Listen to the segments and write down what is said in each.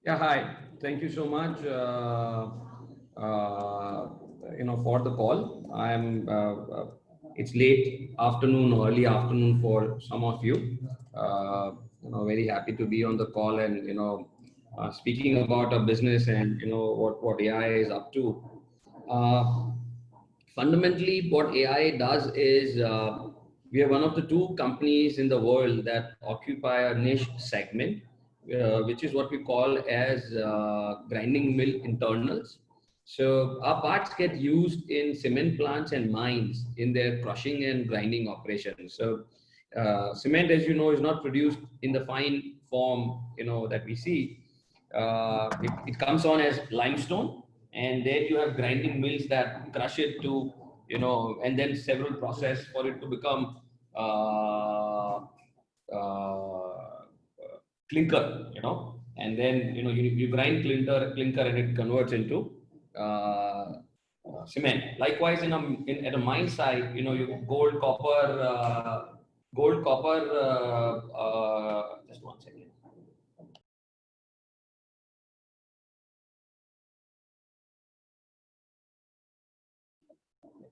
Yeah, hi. Thank you so much, for the call. It's late afternoon, early afternoon for some of you. Very happy to be on the call and, speaking about a business and, what AI is up to. Uh, Fundamentally, what AI does is we are one of the two companies in the world that occupy a niche segment, which is what we call as grinding mill internals. So our parts get used in cement plants and mines in their crushing and grinding operations. So cement, as you know, is not produced in the fine form, that we see. It comes on as limestone, and then you have grinding mills that crush it to, and then several process for it to become uh, uh, clinker, and then you grind clinker and it converts into cement. Likewise, at a mine site, you gold copper. Just one second.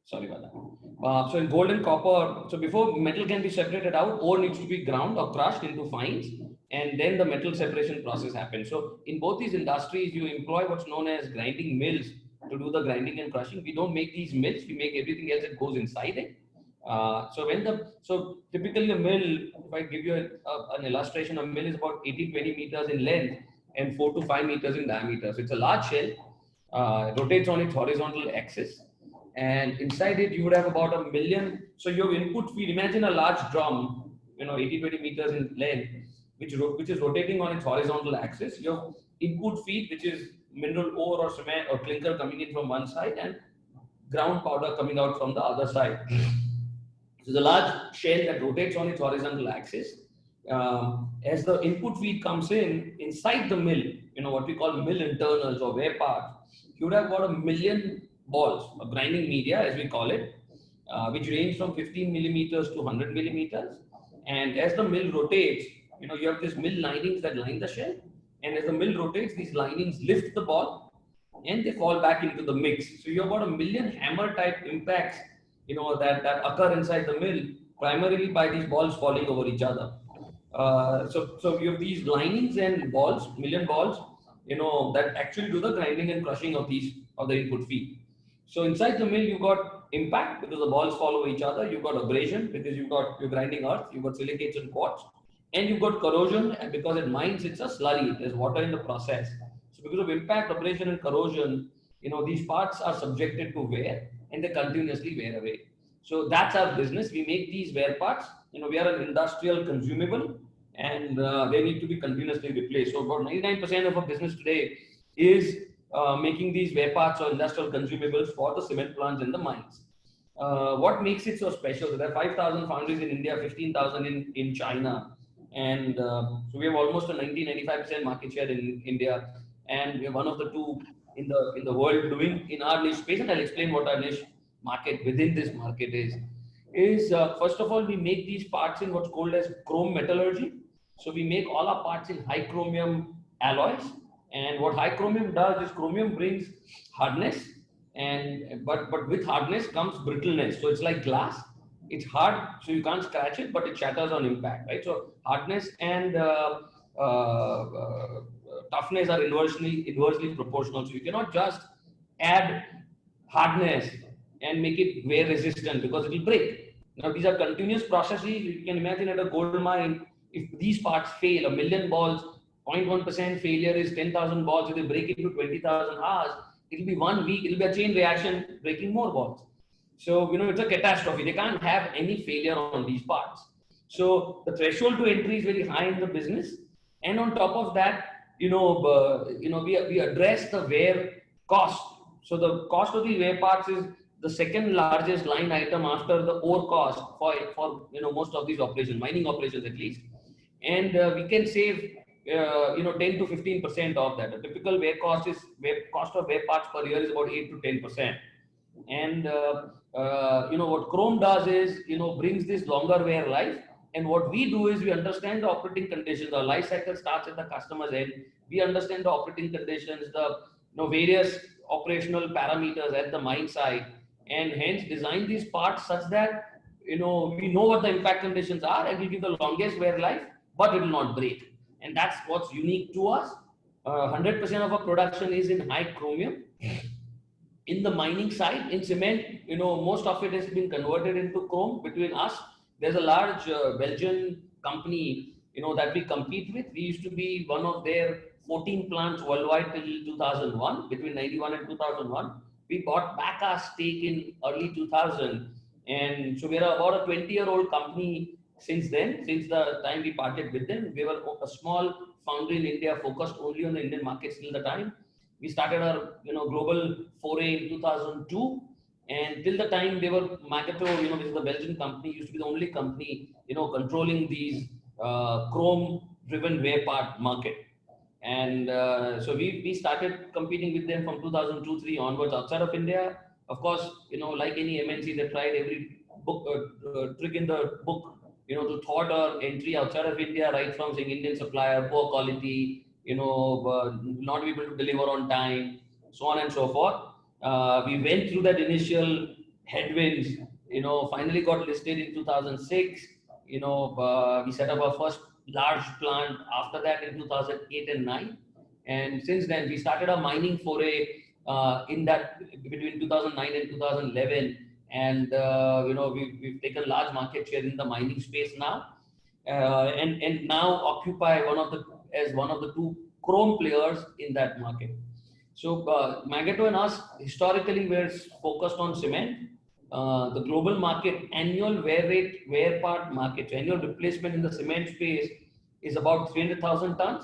Sorry about that. So in gold and copper, so before metal can be separated out, ore needs to be ground or crushed into fines, and then the metal separation process happens. So in both these industries, you employ what's known as grinding mills to do the grinding and crushing. We don't make these mills; we make everything else that goes inside it. So typically a mill, if I give you an illustration, a mill is about 80-20 meters in length and 4 to 5 meters in diameter. So it's a large shell, rotates on its horizontal axis, and inside it you would have about a million. So your input feed, imagine a large drum, 80-20 meters in length, which is rotating on its horizontal axis. Your input feed, which is mineral ore or cement or clinker coming in from one side, and ground powder coming out from the other side. So the large shell that rotates on its horizontal axis, as the input feed comes in inside the mill, what we call mill internals or wear parts, you would have about a million balls of grinding media, as we call it, which range from 15 millimeters to 100 millimeters. And as the mill rotates, you have these mill linings that line the shell. And as the mill rotates, these linings lift the ball and they fall back into the mix. So you have about a million hammer type impacts, that occur inside the mill, primarily by these balls falling over each other. So you have these linings and balls, million balls, that actually do the grinding and crushing of the input feed. So inside the mill, you got impact because the balls follow each other. You've got abrasion because you're grinding earth. You've got silicates and quartz, and you've got corrosion because at mines it's a slurry. There's water in the process. So because of impact, abrasion, and corrosion, these parts are subjected to wear and they continuously wear away. So that's our business. We make these wear parts. We are an industrial consumable, and they need to be continuously replaced. So about 99% of our business today is making these wear parts or industrial consumables for the cement plants and the mines. What makes it so special? So there are 5,000 foundries in India, 15,000 in China, and so we have almost a 90-95% market share in India, and we are one of the two in the world doing in our niche space. And I'll explain what our niche market within this market is. First of all, we make these parts in what's called as chrome metallurgy. So we make all our parts in high chromium alloys, and what high chromium does is chromium brings hardness, and but with hardness comes brittleness. So it's like glass. It's hard, so you can't scratch it, but it shatters on impact, right? So hardness and toughness are inversely proportional. So you cannot just add hardness and make it wear resistant because it will break. Now these are continuous processes. You can imagine at a gold mine, if these parts fail, a million balls, 0.1% failure is 10,000 balls. If they break into 20,000 hours, it'll be 1 week. It'll be a chain reaction, breaking more balls. So it's a catastrophe. They can't have any failure on these parts. So the threshold to entry is very high in the business, and on top of that, we address the wear cost. So the cost of the wear parts is the second largest line item after the ore cost for most of these operations, mining operations at least, and we can save 10 to 15% of that. A typical wear cost of wear parts per year is about 8 to 10%. And what chrome does is brings this longer wear life And what we do is we understand the operating conditions. Our life cycle starts at the customer's end. We understand the operating conditions, the various operational parameters at the mine site, and hence design these parts such that we know what the impact conditions are, and we give the longest wear life, but it will not break. And that's what's unique to us. 100% of our production is in high chromium. In the mining side, in cement, most of it has been converted into chrome. Between us, there's a large Belgian company, that we compete with. We used to be one of their 14 plants worldwide till 2001. Between 91 and 2001, we bought back our stake in early 2000, and so we're about a 20-year-old company since then. Since the time we parted with them, we were a small foundry in India, focused only on the Indian markets till the time. We started our global foray in 2002, and till the time they were Magato, which is the Belgian company, used to be the only company controlling these chrome driven wear part market. And so we started competing with them from 2002-3 onwards outside of India. Of course, like any MNC, they tried every trick in the book, to thwart our entry outside of India, right from saying Indian supplier, poor quality, not able to deliver on time, so on and so forth. We went through that initial headwinds, finally got listed in 2006. We set up our first large plant after that in 2008 and 9. And since then, we started a mining foray in that between 2009 and 2011. And, we've taken large market share in the mining space now. And now occupy one of the two chrome players in that market. So Magato and us historically were focused on cement. The global market annual wear part market, annual replacement in the cement space is about 300,000 tons,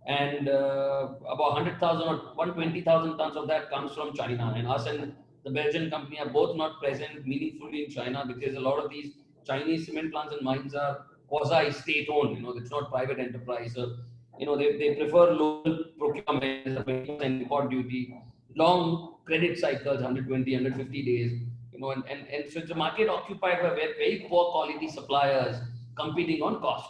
and about 100,000 or 120,000 tons of that comes from China. And us and the Belgian company are both not present meaningfully in China, because a lot of these Chinese cement plants and mines are quasi state owned. It's not private enterprise. So, they prefer local procurement, 20% import duty, long credit cycles, 120, 150 days. And so it's a market occupied by very poor quality suppliers competing on cost.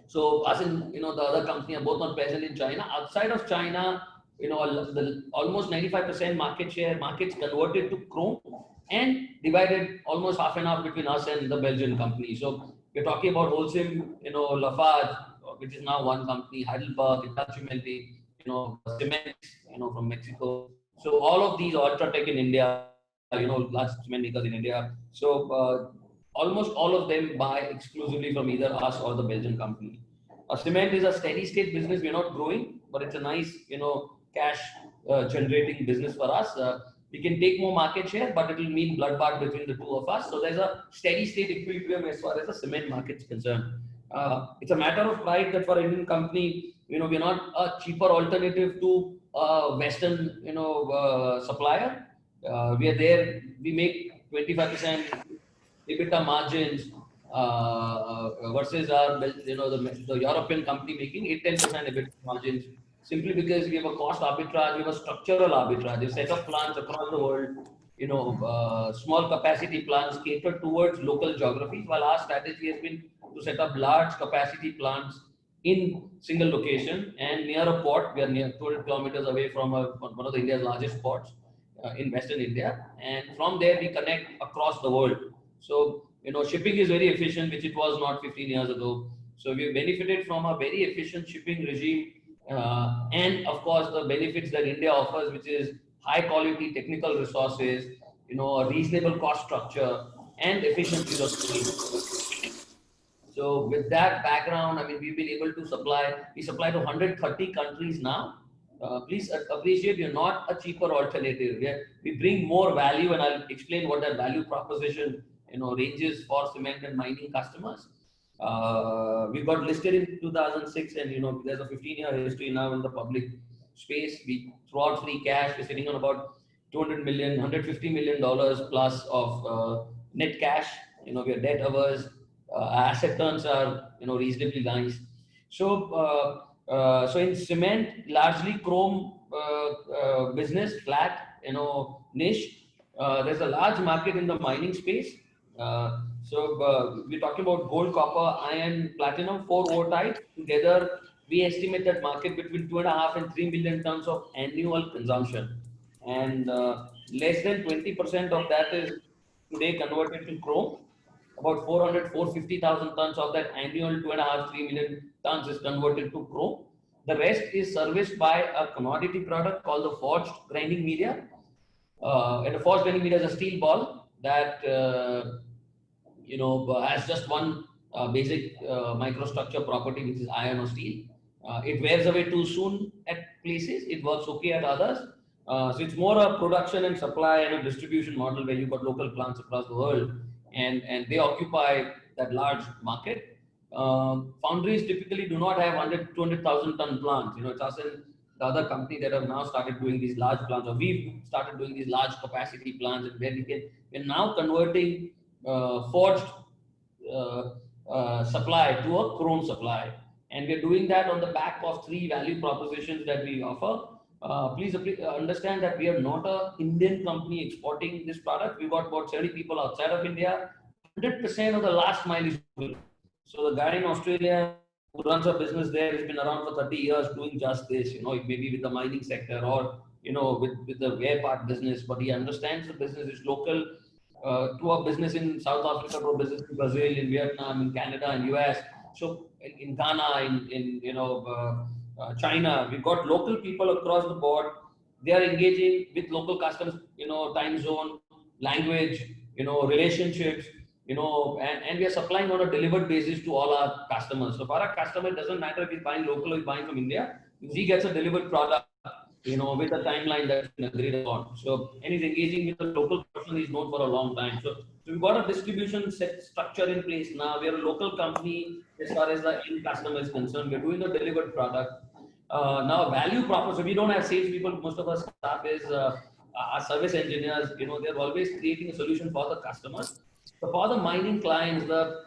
So us and the other company are both not present in China. Outside of China, the almost 95% markets converted to chrome, and divided almost half and half between us and the Belgian company. So we're talking about Holcim, Lafarge, which is now one company, Heidelberg, Hitachi, cement, from Mexico. So all of these, Ultratech in India, large cement makers in India. So almost all of them buy exclusively from either us or the Belgian company. Cement is a steady state business. We're not growing, but it's a nice, cash generating business for us. We can take more market share, but it will mean bloodbath between the two of us. So there's a steady state equilibrium as far as the cement market is concerned. It's a matter of pride that for an Indian company, we're not a cheaper alternative to a Western, supplier. We are there. We make 25% EBITDA margins versus our, the European company making 8-10% EBITDA margins, simply because we have a cost arbitrage, we have a structural arbitrage. We set up plants across the world, small capacity plants catered towards local geographies, while our strategy has been to set up large capacity plants in single location and near a port. We are near 200 kilometers away from one of the India's largest ports in Western India, and from there we connect across the world. So shipping is very efficient, which it was not 15 years ago. So we benefited from a very efficient shipping regime, and of course the benefits that India offers, which is high quality technical resources, a reasonable cost structure, and efficiencies of scale. So with that background, we've been able to supply. We supply to 130 countries now. Please appreciate we're not a cheaper alternative. We bring more value, and I'll explain what that value proposition ranges for cement and mining customers. We got listed in 2006, and there's a 15-year history now in the public space. We throw out free cash. We're sitting on about $200 million, $150 million plus of net cash. We are debt averse. Asset turns are reasonably nice. So so in cement, largely chrome business, flat niche. There's a large market in the mining space. We're talking about gold, copper, iron, platinum, four ore types. Together, we estimate that market between 2.5 and 3 million tons of annual consumption. And less than 20% of that is today converted to chrome. About 450,000 tons of that annual 2.5, 3 million tons is converted to chrome. The rest is serviced by a commodity product called the forged grinding media. And the forged grinding media is a steel ball that has just one basic microstructure property, which is iron or steel. It wears away too soon at places. It works okay at others. So it's more a production and supply and a distribution model where you've got local plants across the world, and they occupy that large market. Foundries typically do not have 100, 200,000 ton plants. It's us and the other company that have now started doing these large plants, or we've started doing these large capacity plants, and where we're now converting forged uh, supply to a chrome supply. And we're doing that on the back of three value propositions that we offer. Please understand that we are not a Indian company exporting this product. We've got about 70 people outside of India. 100% of the last mile is local. So the guy in Australia who runs a business there has been around for 30 years doing just this. Maybe with the mining sector, or with the wear part business, but he understands the business is local. To our business in South Africa, to our business in Brazil, in Vietnam, in Canada, and US. So in Ghana, in China, we've got local people across the board. They are engaging with local customers, time zone, language, relationships, and we are supplying on a delivered basis to all our customers. So for our customer, it doesn't matter if he's buying local or he's buying from India. If he gets a delivered product, with a timeline that's been agreed upon. So, and he's engaging with a local person he's known for a long time. So we've got a distribution set structure in place now. We are a local company as far as the end customer is concerned. We're doing the delivered product. Now, value proposition. So we don't have salespeople. Most of our staff is our service engineers. They're always creating a solution for the customers. So for the mining clients, the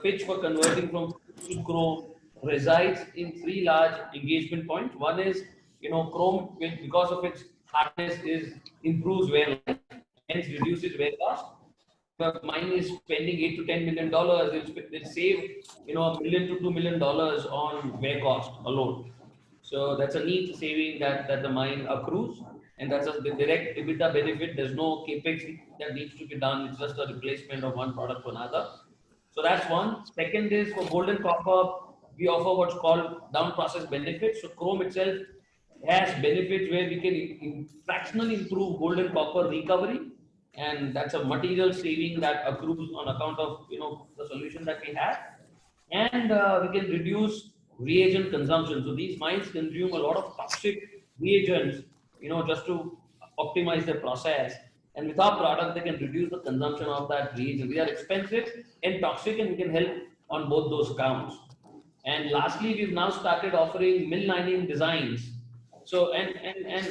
pitch for converting from to chrome resides in three large engagement points. One is, chrome, because of its hardness, is improves wear life, hence reduces wear cost. If a mine is spending $8 to $10 million, they'll save, $1 to $2 million on wear cost alone. So that's a neat saving that the mine accrues, and that's a direct EBITDA benefit. There's no capex that needs to be done. It's just a replacement of one product to another. So that's one. Second is for gold and copper, we offer what's called down process benefits. So chrome itself has benefits where we can fractionally improve gold and copper recovery, and that's a material saving that accrues on account of the solution that we have. And we can reduce reagent consumption. So these mines consume a lot of toxic reagents, just to optimize their process. And with our product, they can reduce the consumption of that reagent. They are expensive and toxic, and we can help on both those counts. And lastly, we've now started offering mill lining designs. So, and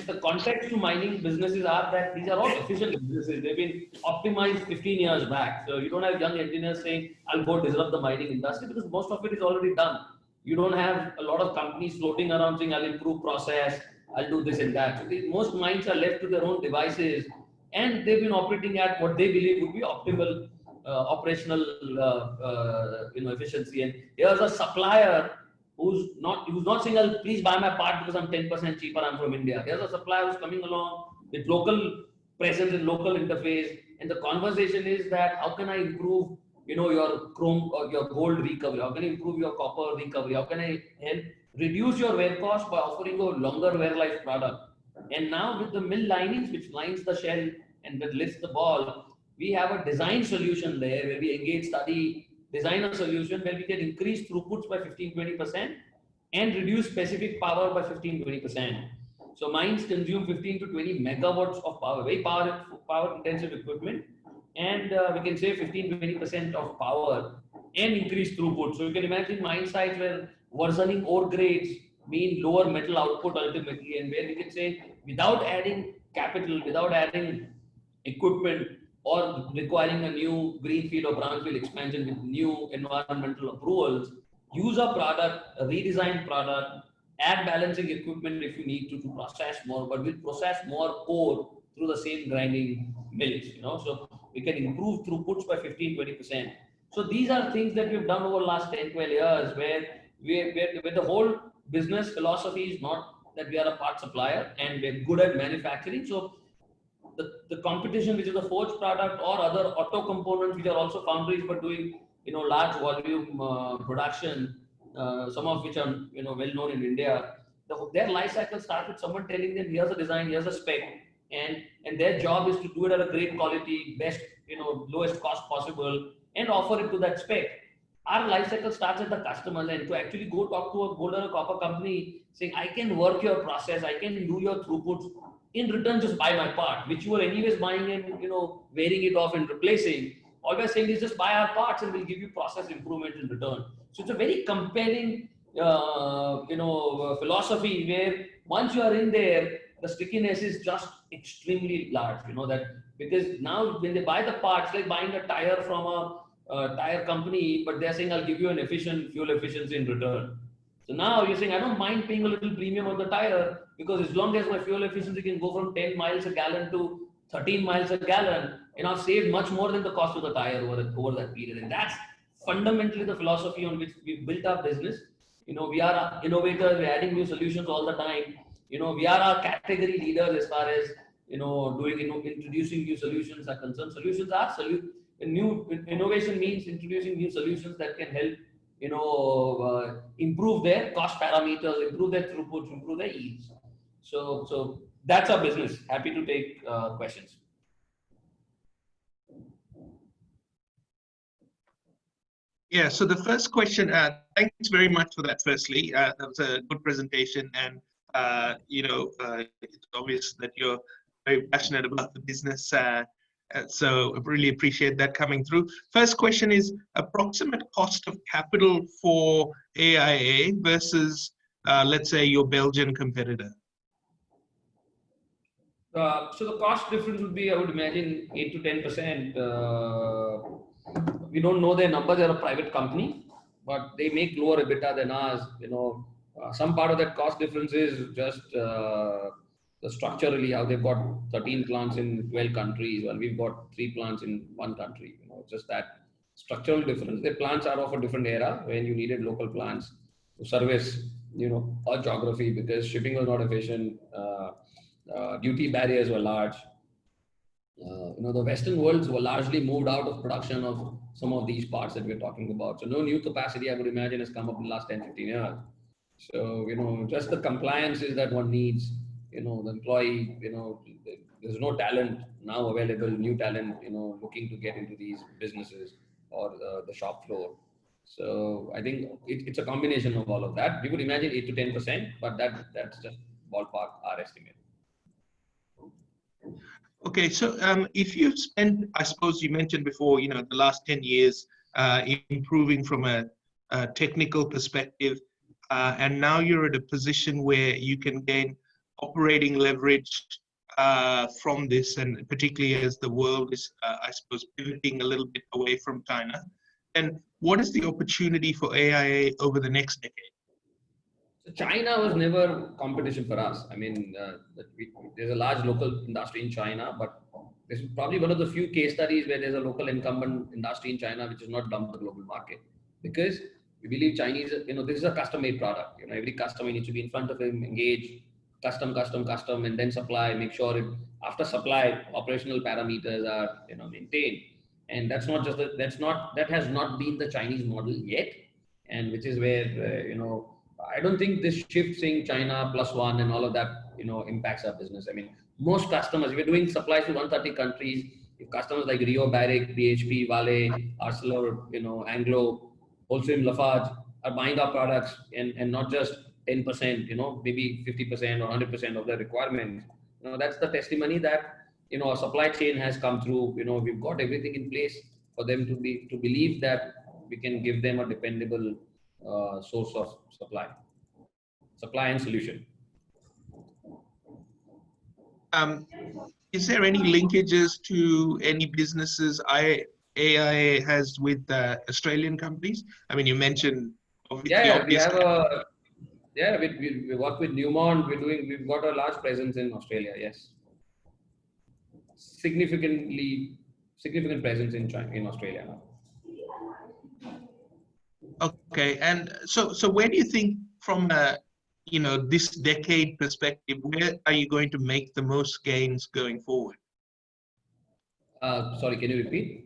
the context to mining businesses are that these are all efficient businesses. They've been optimized 15 years back. So you don't have young engineers saying, I'll go disrupt the mining industry, because most of it is already done. You don't have a lot of companies floating around saying, I'll improve process, I'll do this and that. So most mines are left to their own devices, and they've been operating at what they believe would be optimal operational efficiency. And here's a supplier who's not saying, I'll please buy my part because I'm 10% cheaper, I'm from India. Here's a supplier who's coming along with local presence and local interface. And the conversation is that how can I improve your chrome or your gold recovery? How can I improve your copper recovery? How can I help reduce your wear cost by offering a longer wear life product? And now with the mill linings, which lines the shell and that lifts the ball, we have a design solution there where we engage, study, design a solution where we can increase throughputs by 15-20% and reduce specific power by 15-20%. So mines consume 15 to 20 megawatts of power, very power intensive equipment, and we can save 15-20% of power and increase throughput. So you can imagine mine sites where worsening ore grades mean lower metal output ultimately, and where we can say without adding capital, without adding equipment, or requiring a new greenfield or brownfield expansion with new environmental approvals, use a product, a redesigned product, add balancing equipment if you need to process more, but we'll process more ore through the same grinding mills. So We can improve throughputs by 15-20%. So these are things that we've done over the last 10-12 years, where the whole business philosophy is not that we are a part supplier and we're good at manufacturing. So the competition, which is a forged product or other auto components, which are also foundries but doing large volume production, some of which are well known in India. Their life cycle starts with someone telling them, here's a design, here's a spec, and their job is to do it at a great quality, best lowest cost possible, and offer it to that spec. Our life cycle starts at the customer end. To actually go talk to a gold or a copper company saying, I can work your process, I can do your throughputs, in return just buy my part, which you were anyways buying and wearing it off and replacing. All we're saying is just buy our parts and we'll give you process improvement in return. So it's a very compelling philosophy, where once you are in there, the stickiness is just extremely large. That because now when they buy the parts, like buying a tire from a tire company, but they're saying, I'll give you an efficient fuel efficiency in return. So now you're saying, I don't mind paying a little premium on the tire, because as long as my fuel efficiency can go from 10 miles a gallon to 13 miles a gallon, I've saved much more than the cost of the tire over that period. And that's fundamentally the philosophy on which we've built our business. We are innovators, we're adding new solutions all the time. We are our category leaders as far as, introducing new solutions are concerned. Solutions are new innovation means introducing new solutions that can help improve their cost parameters, improve their throughputs, improve their yields. So that's our business. Happy to take questions. Yeah, so the first question, thanks very much for that firstly. That was a good presentation, and it's obvious that you're very passionate about the business, so I really appreciate that coming through. First question is approximate cost of capital for AIA versus, let's say, your Belgian competitor. So the cost difference would be, I would imagine, 8 to 10%. We don't know their numbers. They're a private company, but they make lower EBITDA than ours. Some part of that cost difference is just structurally how they've got 13 plants in 12 countries, while we've got 3 plants in 1 country. Just that structural difference. Their plants are of a different era when you needed local plants to service, our geography, because shipping was not efficient. Duty barriers were large. The Western worlds were largely moved out of production of some of these parts that we're talking about. So no new capacity, I would imagine, has come up in the last 10, 15 years. So, just the compliances that one needs, the employee, there's no talent now available, new talent, looking to get into these businesses or the shop floor. So I think it's a combination of all of that. We would imagine 8 to 10%, but that's just ballpark our estimate. Okay, so if you spend, I suppose you mentioned before, the last 10 years improving from a technical perspective, and now you're at a position where you can gain operating leverage from this, and particularly as the world is, I suppose, pivoting a little bit away from China. And what is the opportunity for AIA over the next decade? China was never competition for us. I mean, there's a large local industry in China, but this is probably one of the few case studies where there's a local incumbent industry in China which is not dumped the global market, because we believe Chinese, this is a custom-made product. Every customer needs to be in front of him, engage, custom, and then supply. Make sure after supply, operational parameters are maintained. And that has not been the Chinese model yet, and which is where I don't think this shift saying China +1 and all of that, impacts our business. I mean, most customers, we're doing supplies to 130 countries. If customers like Rio, Barrick, BHP, Vale, Arcelor, Anglo, Holcim, Lafarge are buying our products and not just 10%, maybe 50% or 100% of their requirements. That's the testimony that, our supply chain has come through. We've got everything in place for them to believe that we can give them a dependable source of supply and solution. Is there any linkages to any businesses AIA has with Australian companies? I mean, you mentioned obviously. We work with Newmont. We've got a large presence in Australia. Yes, significantly significant presence in China, in Australia now. Okay, and so where do you think, from a this decade perspective, where are you going to make the most gains going forward? Sorry, can you repeat?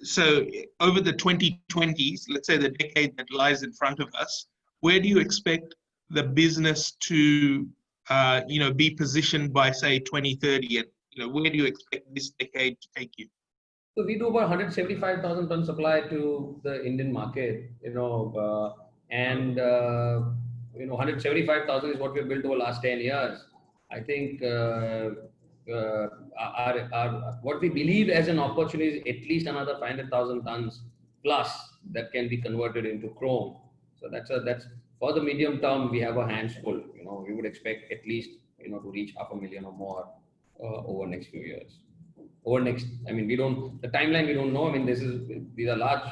So over the 2020s, let's say the decade that lies in front of us, where do you expect the business to be positioned by, say, 2030? And where do you expect this decade to take you? So we do about 175,000 ton supply to the Indian market, and 175,000 is what we've built over the last 10 years. I think what we believe as an opportunity is at least another 500,000 tons plus that can be converted into chrome. So that's for the medium term. We have our hands full. We would expect at least to reach 500,000 or more over next few years. We don't, the timeline we don't know. These are large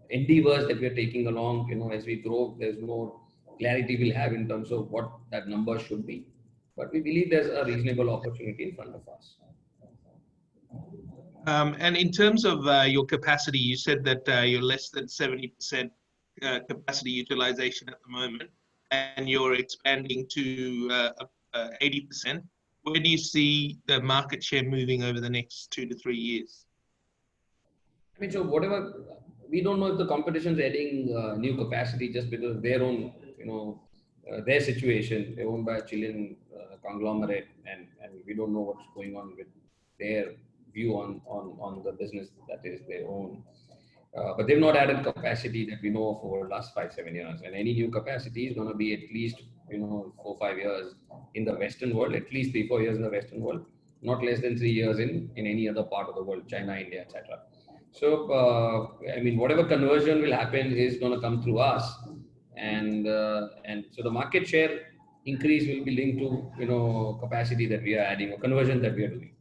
endeavors that we are taking along. As we grow, there's more clarity we'll have in terms of what that number should be. But we believe there's a reasonable opportunity in front of us. And in terms of your capacity, you said that you're less than 70% capacity utilization at the moment, and you're expanding to 80%. Where do you see the market share moving over the next 2 to 3 years? So whatever, we don't know if the competition is adding new capacity just because of their own, their situation. They're owned by a Chilean conglomerate, and we don't know what's going on with their view on the business that is their own. But they've not added capacity that we know of over the last 5-7 years. And any new capacity is going to be at least 4-5 years in the Western world, at least 3-4 years in the Western world, not less than 3 years in any other part of the world, China, India, etc. So whatever conversion will happen is going to come through us, and so the market share increase will be linked to capacity that we are adding or conversion that we are doing.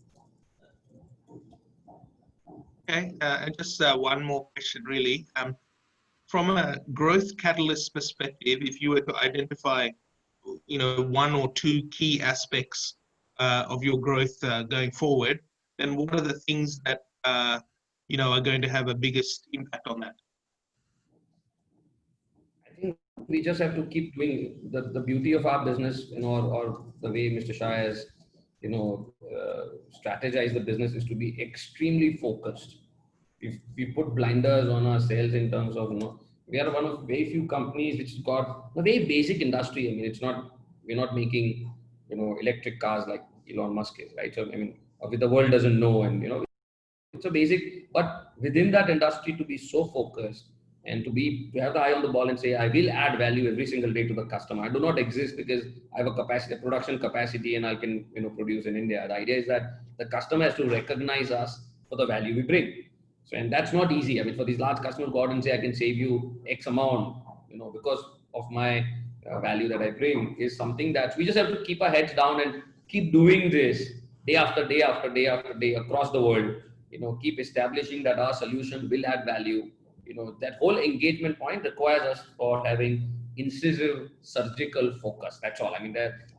Okay, and just one more question, really. From a growth catalyst perspective, if you were to identify, one or two key aspects of your growth going forward, then what are the things that are going to have a biggest impact on that? I think we just have to keep doing the beauty of our business, or the way Mr. Shah has, strategize the business is to be extremely focused. If we put blinders on ourselves in terms of, we are one of very few companies which has got a very basic industry. We're not making, electric cars like Elon Musk is, right? So, the world doesn't know, and, it's a basic, but within that industry to be so focused and to have the eye on the ball and say, I will add value every single day to the customer. I do not exist because I have a production capacity and I can, produce in India. The idea is that the customer has to recognize us for the value we bring. So, and that's not easy. For these large customers, go out and say, I can save you X amount, because of my value that I bring, is something that we just have to keep our heads down and keep doing this day after day after day after day across the world. Keep establishing that our solution will add value. That whole engagement point requires us for having incisive surgical focus. That's all. I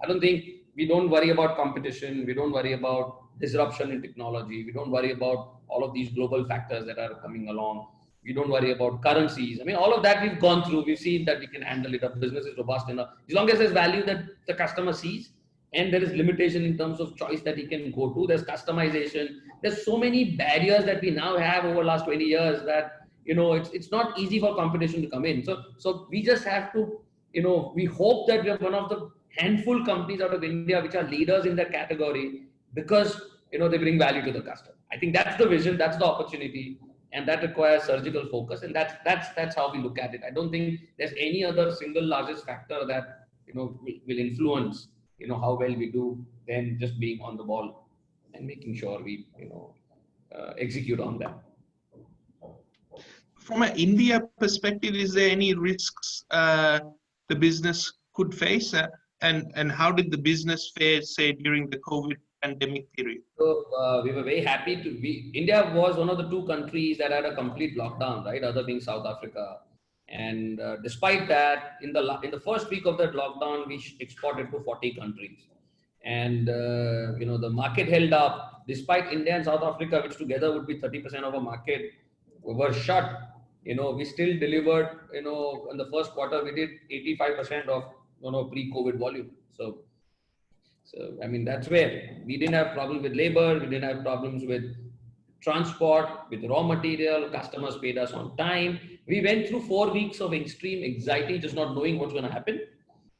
don't think we don't worry about competition. We don't worry about disruption in technology. We don't worry about all of these global factors that are coming along. We don't worry about currencies. All of that we've gone through. We've seen that we can handle it. Our business is robust enough. As long as there's value that the customer sees, and there is limitation in terms of choice that he can go to. There's customization. There's so many barriers that we now have over the last 20 years that, it's not easy for competition to come in. So we just have to, we hope that we are one of the handful companies out of India which are leaders in their category because, they bring value to the customer. I think that's the vision, that's the opportunity, and that requires surgical focus. And that's how we look at it. I don't think there's any other single largest factor that, will influence how well we do than just being on the ball and making sure we execute on that. From an India perspective, is there any risks the business could face, and how did the business fare, say, during the COVID pandemic period? So we were very happy to be. India was one of the 2 countries that had a complete lockdown, right? Other being South Africa. And despite that, in the first week of that lockdown, we exported to 40 countries. And, the market held up. despite India and South Africa, which together would be 30% of our market, were shut. We still delivered. In the first quarter, we did 85% of pre-COVID volume. So I mean, that's where we didn't have problems with labor, we didn't have problems with transport, with raw material. Customers paid us on time. We went through 4 weeks of extreme anxiety, just not knowing what's going to happen.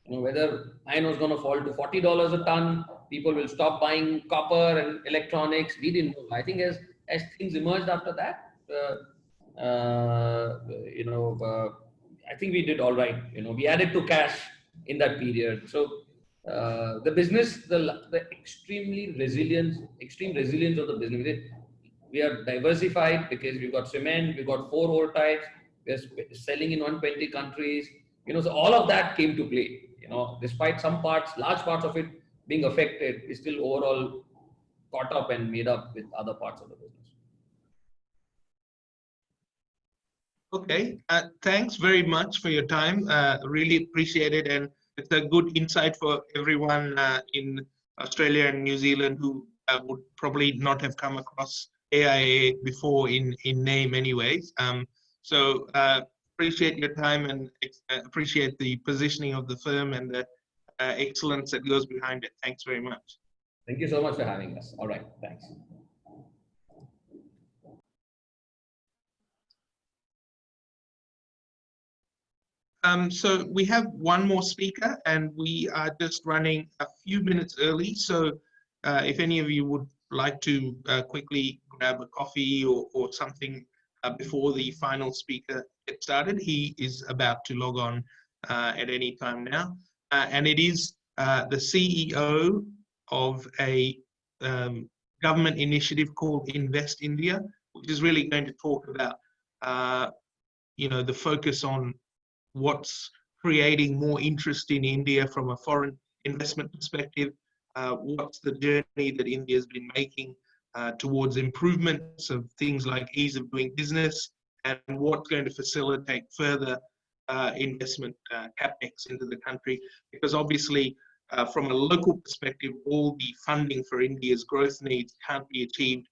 Whether iron was going to fall to $40 a ton, people will stop buying copper and electronics. We didn't know. I think as things emerged after that, I think we did all right. We added to cash in that period. So the business, the extreme resilience of the business. We are diversified because we've got cement, we've got 4 ore types, we're selling in 120 countries. So all of that came to play. Despite some parts, large parts of it being affected, we still overall caught up and made up with other parts of the business. Okay, thanks very much for your time. Really appreciate it, and it's a good insight for everyone in Australia and New Zealand who would probably not have come across AIA before in name anyways. So appreciate your time and appreciate the positioning of the firm and the excellence that goes behind it. Thanks very much. Thank you so much for having us. All right, thanks. So we have one more speaker and we are just running a few minutes early. So if any of you would like to quickly grab a coffee or something before the final speaker gets started, he is about to log on at any time now. And it is the CEO of a government initiative called Invest India, which is really going to talk about the focus on what's creating more interest in India from a foreign investment perspective, what's the journey that India has been making towards improvements of things like ease of doing business, and what's going to facilitate further investment capex into the country. Because obviously, from a local perspective, all the funding for India's growth needs can't be achieved